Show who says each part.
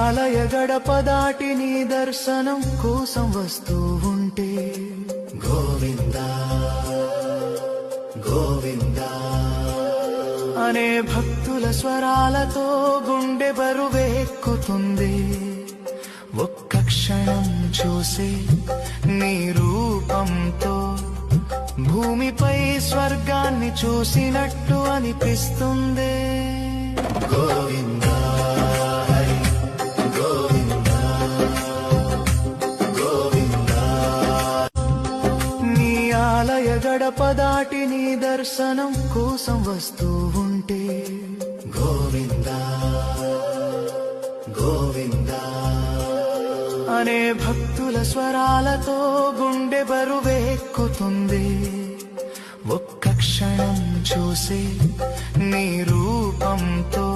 Speaker 1: ఆలయ గడప దాటి నీ దర్శనం కోసం వస్తూ ఉంటే గోవిందా గోవిందా అనే భక్తుల స్వరాలతో గుండె బరువెక్కుతుంది. ఒక్క క్షణం చూసి నీ రూపంతో భూమిపై స్వర్గాన్ని చూసినట్టు అనిపిస్తుంది. గోవిందా హరి గోవిందా గోవిందా. నీ ఆలయ గడప దాటి నీ దర్శనం కోసం వస్తూ ఉంటే గోవిందా గోవిందా అనే భక్తుల స్వరాలతో గుండె బరువెక్కుతుంది. ఒక్క క్షణం చూసి నీ రూపంతో